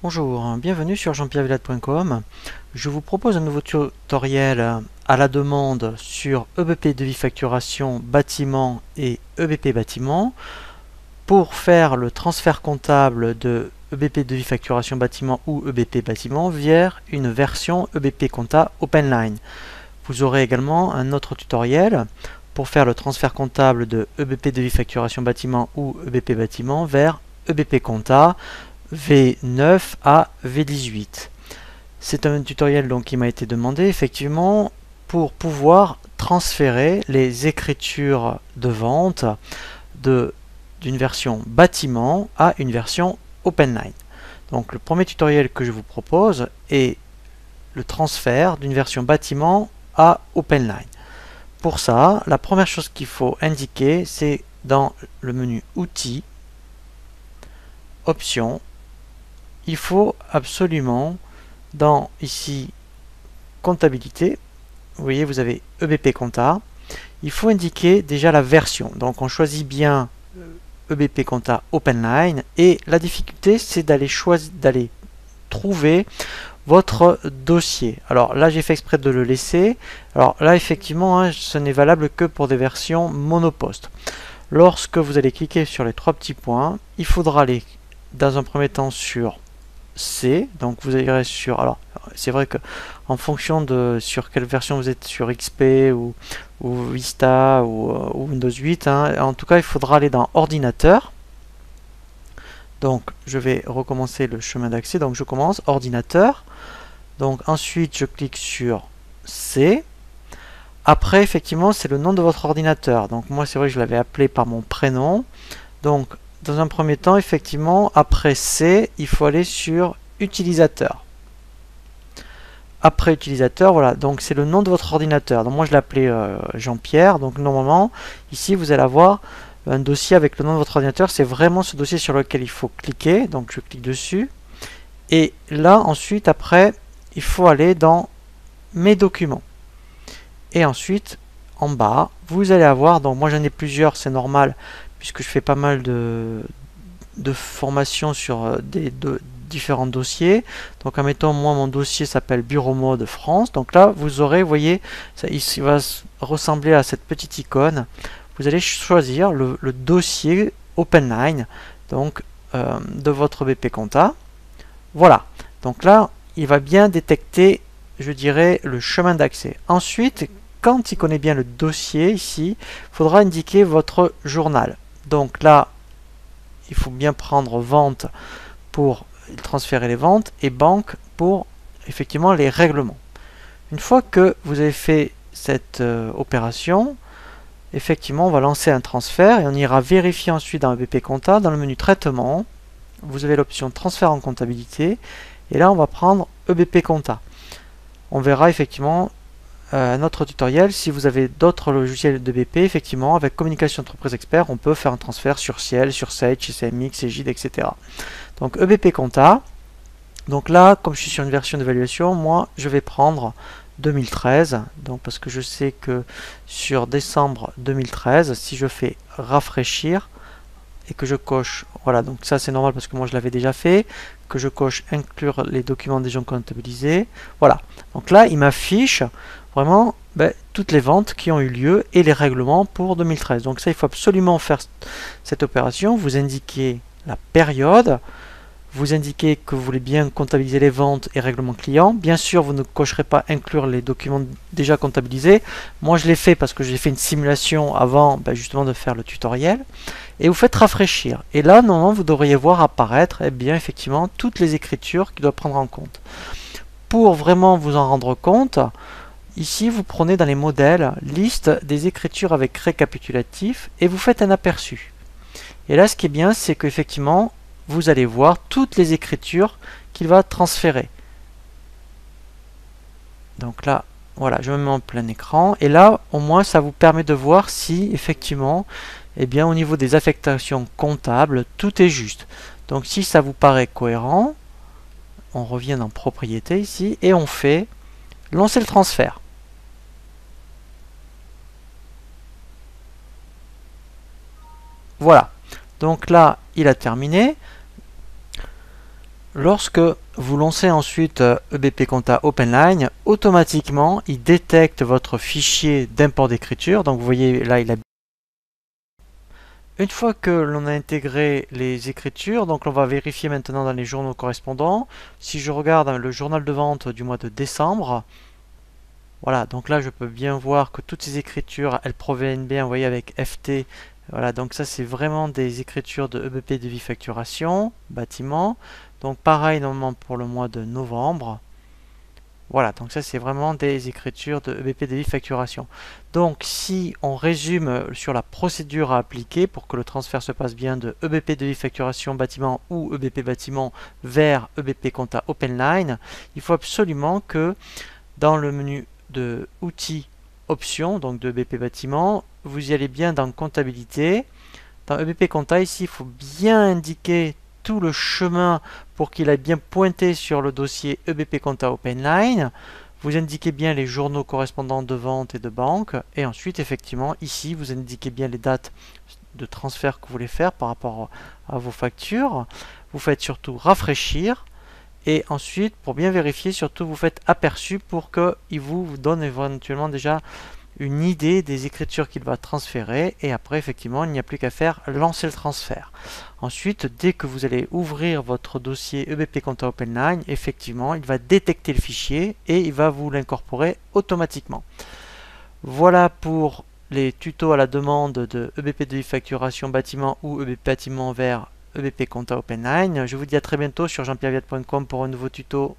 Bonjour, bienvenue sur jean-pierre-villade.com. Je vous propose un nouveau tutoriel à la demande sur EBP devis facturation bâtiment et EBP bâtiment pour faire le transfert comptable de EBP devis facturation bâtiment ou EBP bâtiment vers une version EBP compta OpenLine. Vous aurez également un autre tutoriel pour faire le transfert comptable de EBP devis facturation bâtiment ou EBP bâtiment vers EBP compta V9 à V18. C'est un tutoriel donc qui m'a été demandé effectivement pour pouvoir transférer les écritures de vente d'une version bâtiment à une version OpenLine. Donc le premier tutoriel que je vous propose est le transfert d'une version bâtiment à OpenLine. Pour ça, la première chose qu'il faut indiquer, c'est dans le menu Outils, Options, il faut absolument, dans ici comptabilité, vous voyez, vous avez EBP compta, il faut indiquer déjà la version. Donc on choisit bien EBP compta OpenLine et la difficulté c'est d'aller trouver votre dossier. Alors là j'ai fait exprès de le laisser. Alors là effectivement ce n'est valable que pour des versions monoposte. Lorsque vous allez cliquer sur les trois petits points, il faudra aller dans un premier temps sur C, donc vous irez sur, alors c'est vrai que en fonction de sur quelle version vous êtes, sur XP ou Vista ou Windows 8, en tout cas il faudra aller dans ordinateur. Donc je vais recommencer le chemin d'accès, donc je commence ordinateur, donc ensuite je clique sur C. Après effectivement c'est le nom de votre ordinateur, donc moi c'est vrai que je l'avais appelé par mon prénom. Donc dans un premier temps, effectivement, après C, il faut aller sur utilisateur. Après utilisateur, voilà, donc c'est le nom de votre ordinateur. Donc moi je l'ai appelé Jean-Pierre. Donc normalement, ici vous allez avoir un dossier avec le nom de votre ordinateur. C'est vraiment ce dossier sur lequel il faut cliquer. Donc je clique dessus. Et là, ensuite, après, il faut aller dans mes documents. Et ensuite, en bas, vous allez avoir, donc moi j'en ai plusieurs, c'est normal, puisque je fais pas mal de formations sur différents dossiers. Donc admettons, moi mon dossier s'appelle Bureau Mode France. Donc là vous aurez, vous voyez, il va ressembler à cette petite icône. Vous allez choisir le dossier OpenLine donc de votre BP Compta. Voilà, donc là il va bien détecter, je dirais, le chemin d'accès. Ensuite, quand il connaît bien le dossier ici, il faudra indiquer votre journal. Donc là, il faut bien prendre vente pour transférer les ventes et banque pour effectivement les règlements. Une fois que vous avez fait cette opération, effectivement on va lancer un transfert et on ira vérifier ensuite dans le BP Compta, dans le menu traitement, vous avez l'option transfert en comptabilité et là on va prendre EBP Compta. On verra effectivement un autre tutoriel. Si vous avez d'autres logiciels de BP, effectivement, avec Communication Entreprise Expert, on peut faire un transfert sur Ciel, sur Sage, CMX, Egide, etc. Donc EBP Compta. Donc là, comme je suis sur une version d'évaluation, moi, je vais prendre 2013. Donc parce que je sais que sur décembre 2013, si je fais rafraîchir et que je coche, voilà, donc ça c'est normal parce que moi je l'avais déjà fait, que je coche inclure les documents déjà comptabilisés. Voilà. Donc là, il m'affiche vraiment toutes les ventes qui ont eu lieu et les règlements pour 2013. Donc ça, il faut absolument faire cette opération. Vous indiquez la période, vous indiquez que vous voulez bien comptabiliser les ventes et règlements clients. Bien sûr, vous ne cocherez pas inclure les documents déjà comptabilisés. Moi, je l'ai fait parce que j'ai fait une simulation avant justement de faire le tutoriel. Et vous faites rafraîchir. Et là, normalement, vous devriez voir apparaître bien effectivement toutes les écritures qu'il doit prendre en compte. Pour vraiment vous en rendre compte, ici, vous prenez dans les modèles liste des écritures avec récapitulatif et vous faites un aperçu. Et là, ce qui est bien, c'est qu'effectivement, vous allez voir toutes les écritures qu'il va transférer. Donc là, voilà, je me mets en plein écran. Et là, au moins, ça vous permet de voir si, effectivement, au niveau des affectations comptables, tout est juste. Donc si ça vous paraît cohérent, on revient dans Propriété ici et on fait lancer le transfert. Voilà. Donc là, il a terminé. Lorsque vous lancez ensuite EBP Compta OpenLine, automatiquement il détecte votre fichier d'import d'écriture. Donc vous voyez là, il a... Une fois que l'on a intégré les écritures, donc on va vérifier maintenant dans les journaux correspondants. Si je regarde le journal de vente du mois de décembre, voilà, donc là je peux bien voir que toutes ces écritures, elles proviennent bien, vous voyez, avec FT. Voilà, donc ça c'est vraiment des écritures de EBP devis facturation, bâtiment. Donc pareil normalement pour le mois de novembre. Voilà, donc ça c'est vraiment des écritures de EBP devis facturation. Donc si on résume sur la procédure à appliquer pour que le transfert se passe bien de EBP devis facturation bâtiment ou EBP bâtiment vers EBP Compta OpenLine, il faut absolument que dans le menu de outils options, donc de EBP bâtiment, vous y allez bien dans comptabilité. Dans EBP Compta, ici, il faut bien indiquer tout le chemin pour qu'il aille bien pointé sur le dossier EBP Compta OpenLine. Vous indiquez bien les journaux correspondants de vente et de banque. Et ensuite, effectivement, ici, vous indiquez bien les dates de transfert que vous voulez faire par rapport à vos factures. Vous faites surtout rafraîchir. Et ensuite, pour bien vérifier, surtout, vous faites aperçu pour qu'il vous donne éventuellement déjà une idée des écritures qu'il va transférer. Et après, effectivement, il n'y a plus qu'à faire lancer le transfert. Ensuite, dès que vous allez ouvrir votre dossier EBP Compta OpenLine, effectivement, il va détecter le fichier et il va vous l'incorporer automatiquement. Voilà pour les tutos à la demande de EBP devis facturation bâtiment ou EBP bâtiment vers EBP Compta OpenLine. Je vous dis à très bientôt sur jeanpierreviat.com pour un nouveau tuto.